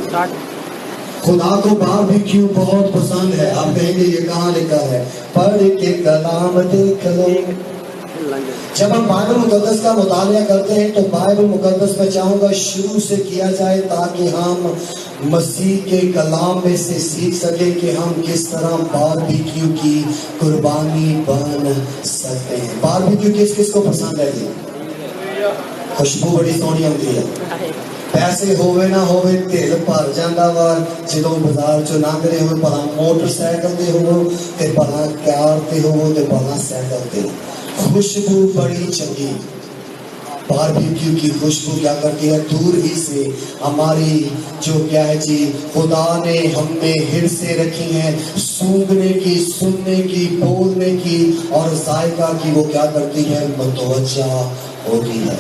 خدا کو باربیکیو بہت پسند ہے. آپ کہیں گے یہ کہاں لکھا ہے؟ پڑھ کے کلام دیکھ لو. جب ہم بائبل مقدس کا مطالعہ کرتے ہیں تو بائبل مقدس میں چاہوں گا شروع سے کیا جائے تاکہ ہم مسیح کے کلام میں سے سیکھ سکیں کہ ہم کس طرح باربیکیو کی قربانی بن سکتے ہیں. باربیکیو کس کس کو پسند ہے؟ خوشبو بڑی سونی ہوتی ہے. پیسے ہوئے نہ ہوئے دل بھر جاندہ وا جدوں بازار چوں لنਘ رہے ہو بھلا موٹر سائیکل تے ہو تے بھلا کار تے ہو تے بھلا سائیکل تے. خوشبو بڑی چنگی. باربیکیو کی خوشبو کیا کرتی ہے؟ دور ہی سے ہماری جو کیا ہے جی خدا نے ہم میں حرصیں رکھی ہیں سونگھنے کی، سننے کی، بولنے کی اور ذائقہ کی، وہ کیا کرتی ہے؟ متوجہ ہوتی ہے.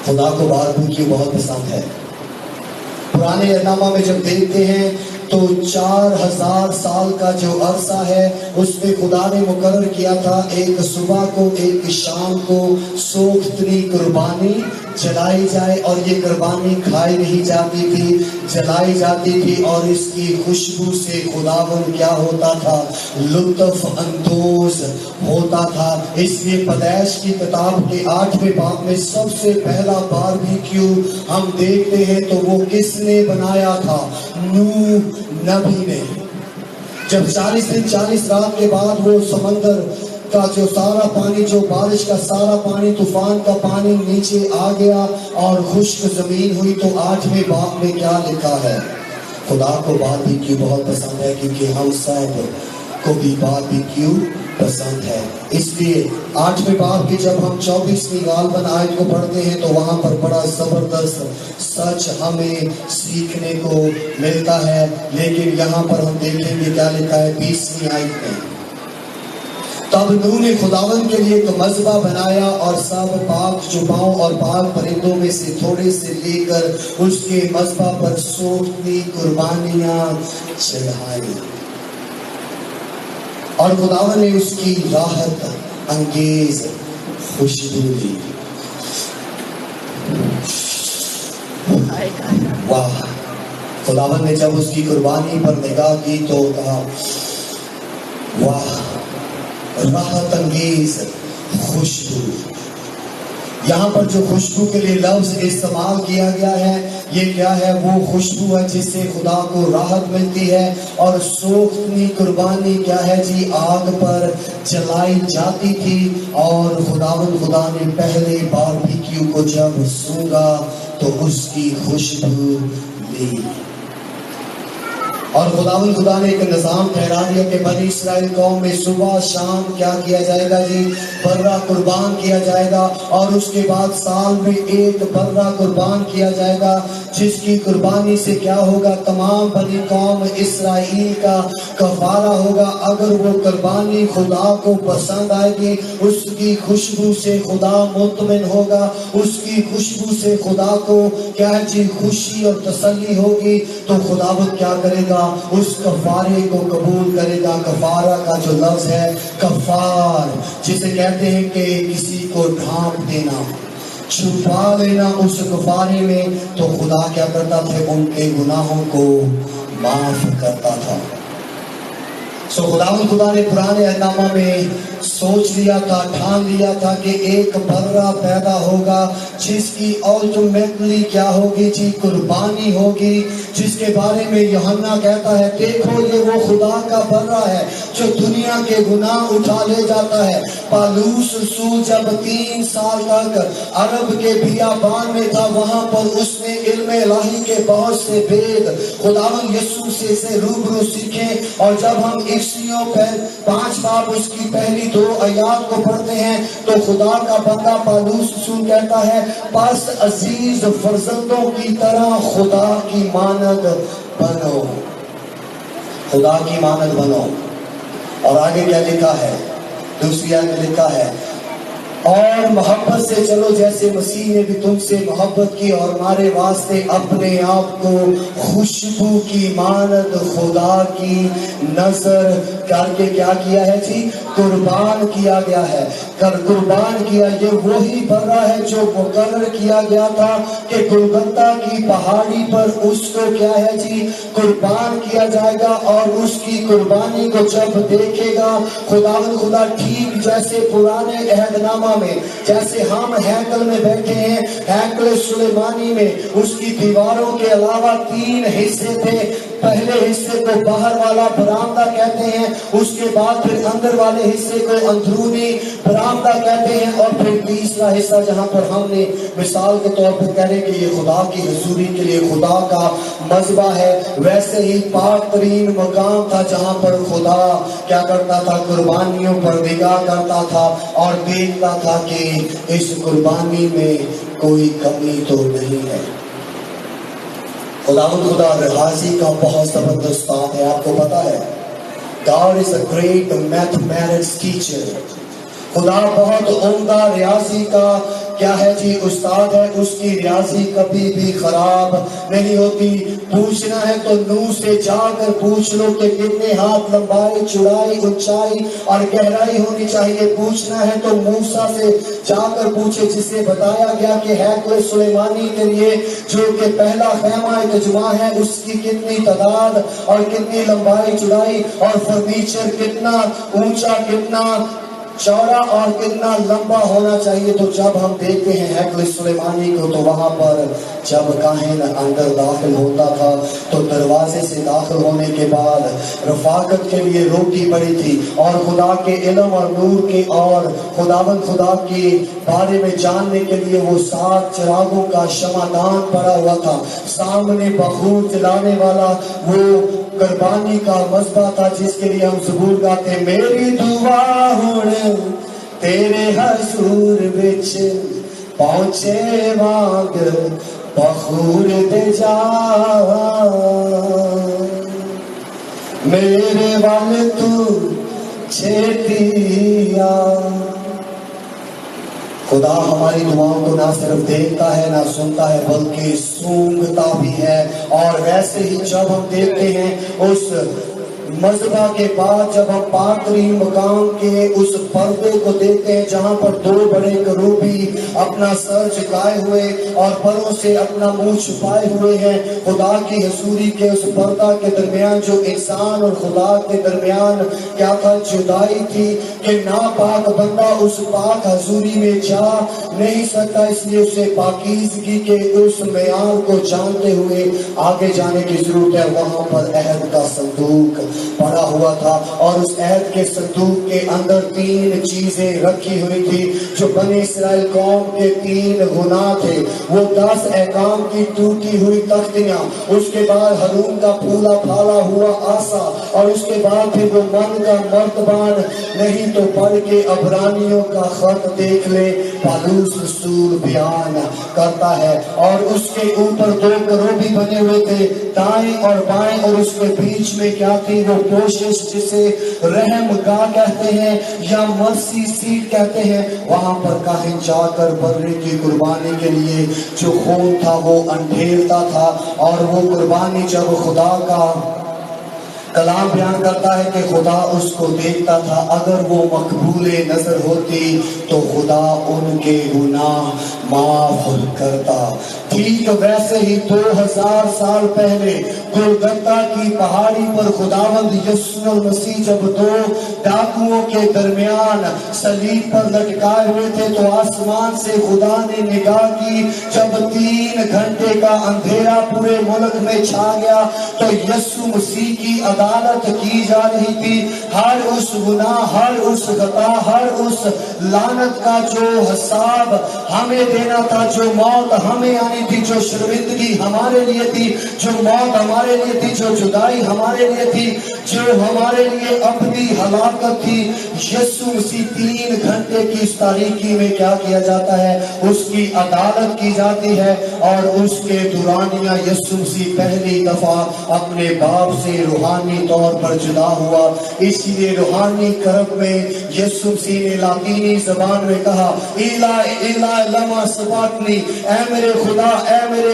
خدا کو باربیکیو بہت پسند ہے. پرانے عہد نامہ میں جب دیکھتے ہیں تو 4000 سال کا جو عرصہ ہے اس میں خدا نے مقرر کیا تھا ایک صبح کو ایک شام کو سوختنی قربانی جلائی جائے، اور یہ قربانی کھائی نہیں جاتی تھی، جلائی جاتی تھی، اور اس کی خوشبو سے خداوند کیا ہوتا تھا؟ لطف اندوز ہوتا تھا. اس لیے پیدائش کی کتاب کے 8ویں باب میں سب سے پہلا باربیکیو ہم دیکھتے ہیں تو وہ کس نے بنایا تھا؟ نوح نبی نے. جب 40 دن 40 رات کے بعد وہ سمندر کا جو سارا پانی، جو بارش کا سارا پانی، طوفان کا پانی نیچے آ گیا اور خشک زمین ہوئی، تو 8ویں باب میں کیا لکھا ہے؟ خدا کو باربیکیو بہت پسند ہے کیونکہ ہم سب کو بھی باربیکیو پسند ہے. اس لیے 8ویں باب کی جب ہم 24ویں غالباً آیت کو پڑھتے ہیں تو وہاں پر بڑا زبردست سچ ہمیں سیکھنے کو ملتا ہے. لیکن یہاں پر ہم دیکھیں گے کیا لکھا ہے 20ویں آیت میں. تب نوح نے خداوند کے لیے ایک مذبح بنایا اور سب پاک چوپاؤں اور پاک پرندوں میں سے تھوڑے سے لے کر اس کے مذبح پر سوختنی قربانیاں چڑھائی، اور خداوند نے اس کی راحت انگیز خوشبو لی. واہ! خداوند نے جب اس کی قربانی پر نگاہ کی تو کہا واہ، راحت انگیز خوشبو. یہاں پر جو خوشبو کے لیے لفظ استعمال کیا گیا ہے یہ کیا ہے؟ وہ خوشبو ہے جس سے خدا کو راحت ملتی ہے. اور سوختنی قربانی کیا ہے جی؟ آگ پر جلائی جاتی تھی، اور خدا نے پہلے باربیکیو کو جب سونگا تو اس کی خوشبو لی. اور خدا نے ایک نظام ٹھہرا دیا کہ بنی اسرائیل قوم میں صبح شام کیا کیا جائے گا جی؟ برہ قربان کیا جائے گا، اور اس کے بعد سال میں ایک برہ قربان کیا جائے گا جس کی قربانی سے کیا ہوگا؟ تمام بنی قوم اسرائیل کا کفارہ ہوگا. اگر وہ قربانی خدا کو پسند آئے گی، اس کی خوشبو سے خدا مطمئن ہوگا، اس کی خوشبو سے خدا کو کیا ہے جی؟ خوشی اور تسلی ہوگی، تو خداوند کیا کرے گا؟ اس کفارے کو قبول کرے گا. کفارہ کا جو لفظ ہے کفار، جسے کہتے ہیں کہ کسی کو ڈھانپ دینا، چھپا لینا اس کفارے میں، تو خدا کیا کرتا تھا؟ ان کے گناہوں کو معاف کرتا تھا. خدا نے پرانے عہد نامہ میں سوچ لیا تھا، ٹھان لیا تھا کہ ایک برہ پیدا ہوگا جس کی الٹیمیٹلی کیا ہوگی جی؟ قربانی ہوگی، جس کے بارے میں یوحنا کہتا ہے دیکھو یہ وہ خدا کا برہ ہے جو دنیا کے گناہ اٹھا لے جاتا ہے. پالوس رسول جب 3 سال تک عرب کے بیابان میں تھا، وہاں پر اس نے علم الہی کے بہت سے بید خداوند یسوع سے روبرو سیکھے. اور جب ہم 5 باب اس کی پہلی 2 آیات کو پڑھتے ہیں تو خدا کا بندہ پالوس رسول کہتا ہے بس عزیز فرزندوں کی طرح خدا کی مانند بنو، خدا کی مانند بنو. اور آگے کیا لکھا ہے؟ دوسری آیت میں لکھا ہے اور محبت سے چلو جیسے مسیح نے بھی تم سے محبت کی اور ہمارے واسطے اپنے آپ کو خوشبو کی مانند خدا کی نظر کر کے کیا کیا ہے جی؟ قربان کیا گیا ہے. قربان کیا، یہ وہی برا ہے جو مقرر کیا گیا تھا کہ گلگتہ کی پہاڑی پر اس کو کیا ہے جی؟ قربان کیا جائے گا. اور اس کی قربانی کو جب دیکھے گا خدا ٹھیک جیسے پرانے عہد نامہ میں، جیسے ہم ہیکل میں بیٹھے ہیں، ہیکل سلیمانی میں اس کی دیواروں کے علاوہ 3 حصے تھے. پہلے حصے کو باہر والا برآمدہ کہتے ہیں، اس کے بعد پھر اندر والے حصے کو اندرونی برآمدہ کہتے ہیں، اور پھر تیسرا حصہ جہاں پر ہم نے مثال کے طور پر کہہ رہے کہ یہ خدا کی حضوری کے لیے خدا کا مذبح ہے. ویسے ہی پاک ترین مقام تھا جہاں پر خدا کیا کرتا تھا؟ قربانیوں پر نگاہ کرتا تھا اور دیکھتا تھا کہ اس قربانی میں کوئی کمی تو نہیں ہے. خدا ریاضی کا بہت زبردست استاد ہے. آپ کو پتا ہے God is a great mathematics teacher. خدا بہت عمدہ ریاضی کا کیا ہے جی؟ استاد ہے. اس کی ریاضی کبھی بھی خراب نہیں ہوتی. پوچھنا ہے تو نو سے جا کر پوچھ لو کہ کتنے ہاتھ لمبائی، چوڑائی، اونچائی اور گہرائی ہونی چاہیے. پوچھنا ہے تو موسیٰ سے جا کر پوچھے جسے بتایا گیا کہ ہیکل سلیمانی کے لیے جو کہ پہلا خیمہ تجمع ہے اس کی کتنی تعداد اور کتنی لمبائی، چوڑائی اور فرنیچر کتنا اونچا، کتنا چوڑا اور کتنا لمبا ہونا چاہیے. تو جب ہم دیکھتے ہیں ہیکل سلیمانی کو تو وہاں پر جب کاہن اندر داخل ہوتا تھا تو دروازے سے داخل ہونے کے بعد رفاقت کے لیے روٹی پڑی تھی اور خدا کے علم اور نور کے اور خدا کے بارے میں جاننے کے لیے وہ 7 چراغوں کا شمعدان پڑا ہوا تھا. سامنے بخور جلانے والا وہ قربانی کا مذبح تھا جس کے لیے ہم زبور گاتے ہیں، میری دعا ہن تیرے حضور وچ پہنچے وانگ بخور دے جا، میرے وال تو چھیتی آ. خدا ہماری دعاؤں کو نہ صرف دیکھتا ہے، نہ سنتا ہے، بلکہ سونگتا بھی ہے. اور ویسے ہی جب ہم دیکھتے ہیں اس مذبح کے بعد جب ہم پاک ترین مقام کے اس پردے کو دیکھتے ہیں جہاں پر 2 بڑے کروبی اپنا سر جھکائے ہوئے اور پروں سے اپنا منہ چھپائے ہوئے ہیں، خدا کی حضوری کے اس پردہ کے درمیان جو انسان اور خدا کے درمیان کیا تھا؟ جدائی تھی کہ ناپاک بندہ اس پاک حضوری میں جا نہیں سکتا. اس لیے اسے پاکیزگی کے اس معیار کو جانتے ہوئے آگے جانے کی ضرورت ہے. وہاں پر عہد کا صندوق پڑا ہوا تھا اور اس عہد کے صندوق کے اندر 3 چیزیں رکھی ہوئی تھی جو بنی اسرائیل قوم کے 3 گناہ تھے. وہ 10 احکام کی ٹوٹی ہوئی تختیاں، اس کے بعد ہارون کا پھولا پھالا ہوا آسا، اور اس کے بعد پھر وہ من کا مرتبان. نہیں تو پڑھ کے عبرانیوں کا خط دیکھ لے، پالوس رسول بیان کرتا ہے. اور اس کے اوپر 2 کروبی بنے ہوئے تھے دائیں اور بائیں، اور اس کے بیچ میں کیا تھی؟ وہ پوشش جسے رحم گاہ کہتے ہیں یا مرسی سیٹ کہتے ہیں. وہاں پر کاہن جا کر برے کی قربانی کے لیے جو خون تھا وہ انڈھیرتا تھا، اور وہ قربانی جب خدا کا کلام بیان کرتا ہے کہ خدا اس کو دیکھتا تھا، اگر وہ مقبول نظر ہوتی تو خدا ان کے گناہ معاف کرتا. ٹھیک ویسے ہی 2000 سال پہلے گلگتہ کی پہاڑی پر خداوند یسوع المسیح جب 2 ڈاکوؤں کے درمیان صلیب پر لٹکائے ہوئے تھے تو آسمان سے خدا نے نگاہ کی. جب 3 گھنٹے کا اندھیرا پورے ملک میں چھا گیا تو یسوع مسیح کی عدالت کی جا رہی تھی. ہر اس گناہ، ہر اس خطا، ہر اس لعنت کا جو حساب ہمیں دینا تھا، جو موت ہمیں آنی لیے تھی, جو شرمندگی ہمارے لیے تھی, جو موت ہمارے لیے تھی, جو جدائی ہمارے لیے تھی, جو ہمارے لیے ابدی ہلاکت تھی, یسوع مسیح 3 گھنٹے کی اس تاریکی میں کیا کیا جاتا ہے, اس کی عدالت کی جاتی ہے, اور اس کے دورانیہ یسوع مسیح پہلی دفعہ اپنے باپ سے روحانی طور پر جدا ہوا. اس لیے روحانی کرب میں یسوع مسیح نے لاطینی زبان میں کہا, ایلائی ایلائی لما سبقتنی, اے میرے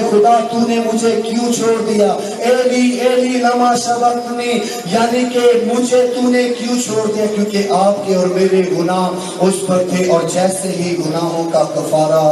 خدا تو نے مجھے کیوں چھوڑ دیا, ایلی ایلی لما سبقتنی, یعنی کہ مجھے تو نے کیوں چھوڑ دیا, کیونکہ آپ کے اور میرے گناہ اس پر تھے. اور جیسے ہی گناہوں کا کفارہ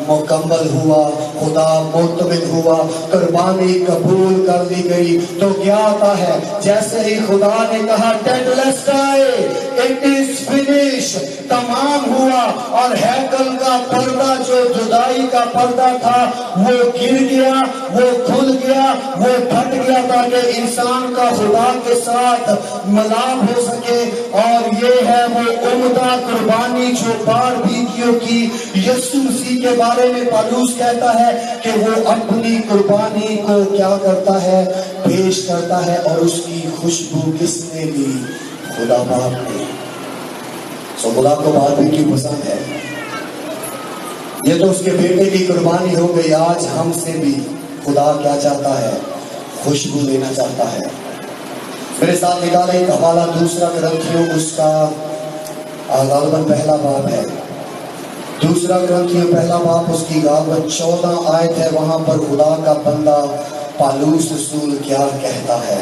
مکمل ہوا, خدا معتمد ہوا, قربانی قبول کر دی گئی, تو کیا آتا ہے, جیسے ہی خدا نے کہا ٹیٹلسٹائی, اٹ از فنش, تمام ہوا, اور ہیکل کا پردہ جو جدائی کا پردہ تھا وہ گر گیا, وہ کھل گیا, وہ پھٹ گیا, تاکہ انسان کا خدا کے ساتھ ملاپ ہو سکے. اور یہ ہے وہ عمدہ قربانی جو بار بھی کی. یسوع مسیح کے بارے میں پالوس کہتا ہے کہ وہ اپنی قربانی کو کیا کرتا ہے, پیش کرتا ہے, اور اس کی خوشبو کس نے لی, خدا باپ نے. سو خدا کو بار بھی کیوں پسند ہے, یہ تو اس کے بیٹے کی قربانی ہو گئی. آج ہم سے بھی خدا کیا چاہتا ہے, خوشبو لینا چاہتا ہے. میرے ساتھ نکالے ایک حوالہ, دوسرا کرنتھیوں اس کا غالباً پہلا باب ہے, دوسرا کرنتھیوں پہلا باب اس کی غالباً 14 آیت ہے. وہاں پر خدا کا بندہ پالوس رسول کیا کہتا ہے,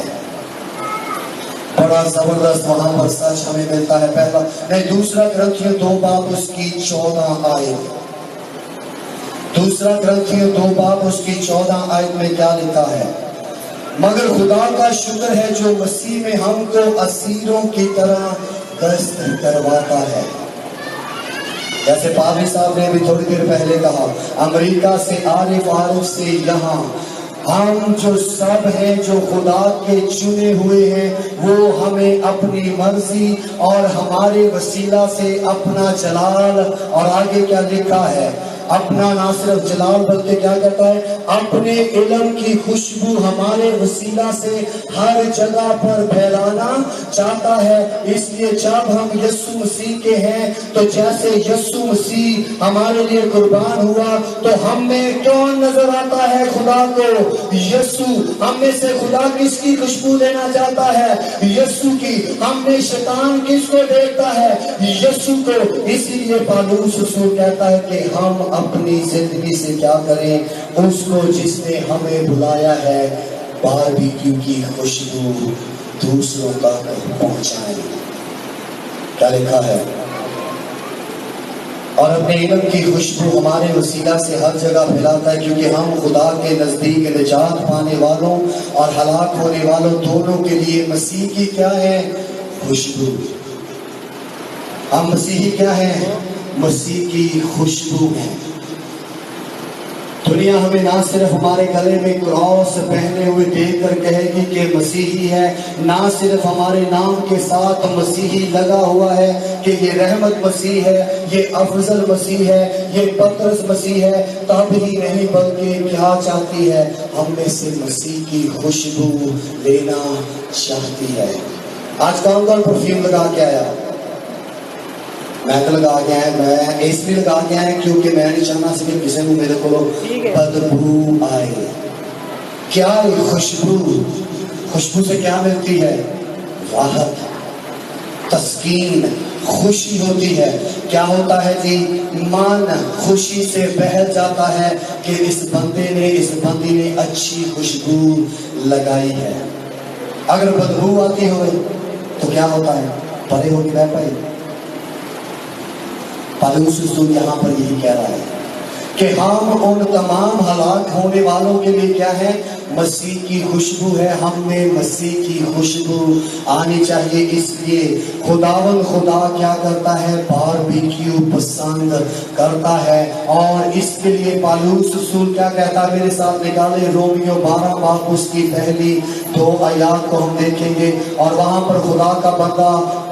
بڑا زبردست وہاں پر سچ ہمیں ملتا ہے. پہلا نہیں, دوسرا کرنتھیوں 2 باب اس کی 14 آیت, دوسرا کرنتھیوں 2 باب اس کی 14 آیت میں کیا لکھا ہے, مگر خدا کا شکر ہے جو مسیح میں ہم کو اسیروں کی طرح دست کرواتا ہے. جیسے پادری صاحب نے بھی تھوڑی دیر پہلے کہا, امریکہ سے عارف سے یہاں ہم جو سب ہیں جو خدا کے چنے ہوئے ہیں, وہ ہمیں اپنی مرضی اور ہمارے وسیلہ سے اپنا جلال, اور آگے کیا لکھا ہے, اپنا نہ صرف جلال بلکہ کیا کہتا ہے, اپنے علم کی خوشبو ہمارے وسیلہ سے ہر جگہ پر پھیلانا چاہتا ہے. اس لیے جب ہم یسوع مسیح کے ہیں, تو جیسے یسوع مسیح ہمارے لیے قربان ہوا, تو ہم میں کون نظر آتا ہے خدا کو, یسوع. ہم میں سے خدا کس کی خوشبو لینا چاہتا ہے, یسوع کی. ہم میں شیطان کس کو دیکھتا ہے, یسوع کو. اسی لیے پالوس رسول کہتا ہے کہ ہم اپنی زندگی سے کیا کریں, اس کو جس نے ہمیں بلایا ہے باربیکیو کی خوشبو دوسروں تک پہنچائیں. کیا لکھا ہے, اور اپنے علم کی خوشبو ہمارے وسیلہ سے ہر جگہ پھیلاتا ہے, کیونکہ ہم خدا کے نزدیک نجات پانے والوں اور ہلاک ہونے والوں دونوں کے لیے مسیح کی کیا ہے, خوشبو. ہم مسیحی کیا ہیں, مسیح کی خوشبو ہیں. دنیا ہمیں نہ صرف ہمارے گلے میں کراس پہنے ہوئے دیکھ کر کہے گی کہ مسیحی ہے, نہ صرف ہمارے نام کے ساتھ مسیحی لگا ہوا ہے کہ یہ رحمت مسیح ہے, یہ افضل مسیح ہے, یہ پطرس مسیح ہے, تب ہی نہیں بلکہ کیا چاہتی ہے, ہم میں سے مسیح کی خوشبو لینا چاہتی ہے. آج کون کون پرفیوم لگا کے آیا, میں تو لگا کے آیا, میں اس لیے لگا کے آیا کیونکہ میں نہیں چاہنا کہ کسی کو میرے کو بدبو آئے. کیا خوشبو, خوشبو سے کیا ملتی ہے, راحت, تسکین, خوشی ہوتی ہے. کیا ہوتا ہے جی, من خوشی سے بہل جاتا ہے کہ اس بندے نے, اس بندی نے اچھی خوشبو لگائی ہے. اگر بدبو آتی ہوئے تو کیا ہوتا ہے, پرے ہوگی بہ پائی. پالوس رسول یہاں پر یہی کہہ رہا ہے کہ ہم ان تمام ہلاک ہونے والوں کے لیے کیا ہے, مسیح کی خوشبو ہے. ہم میں مسیح کی خوشبو آنی چاہیے. اس لیے خداوند خدا کیا کرتا ہے, باربیکیو پسند کرتا ہے. اور اس کے لیے پالوس رسول کیا کہتا ہے, میرے ساتھ نکالے رومیو 12 باب اس کی پہلی 2 آیات کو ہم دیکھیں گے. اور وہاں پر خدا کا بندہ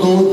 2,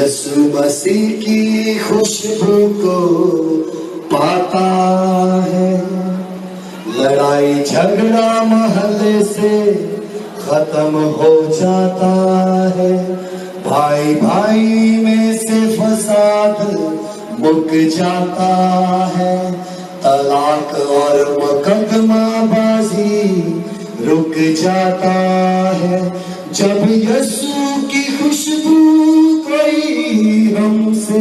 یسوع مسیح کی خوشبو کو پاتا ہے، لڑائی جھگڑا محلے سے ختم ہو جاتا ہے، بھائی بھائی میں سے فساد مک جاتا ہے، طلاق اور مقدمہ بازی رک جاتا ہے، جب یسوع کی خوشبو کوئی ہم سے،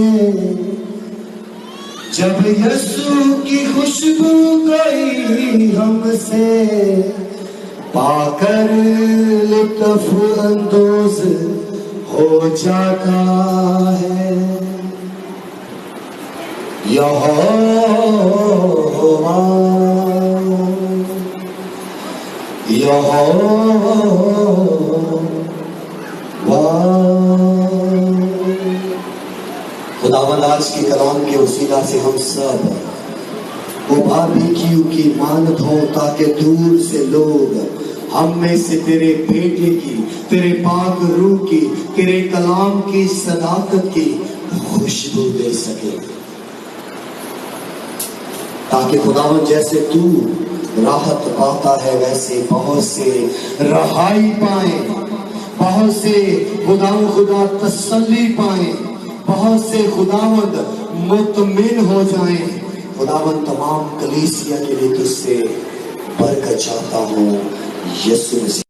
جب یسوع کی خوشبو کوئی ہم سے پا کر لطف اندوز ہو جاتا ہے، یہوہ خداوند آج کے کلام کے وسیلہ سے ہم سب وہ باربیکیو کی مانند ہوں تاکہ دور سے لوگ ہم میں سے تیرے بیٹے کی، تیرے پاک روح کی، تیرے کلام کی صداقت کی خوشبو دے سکے، تاکہ خداوند جیسے تو راحت پاتا ہے ویسے بہت سے رہائی پائیں، بہت سے خدا تسلی پائیں، بہت سے خداوند مطمئن ہو جائیں۔ خداوند تمام کلیسیا کے لیے تجھ سے برکت چاہتا ہوں، یسوع مسیح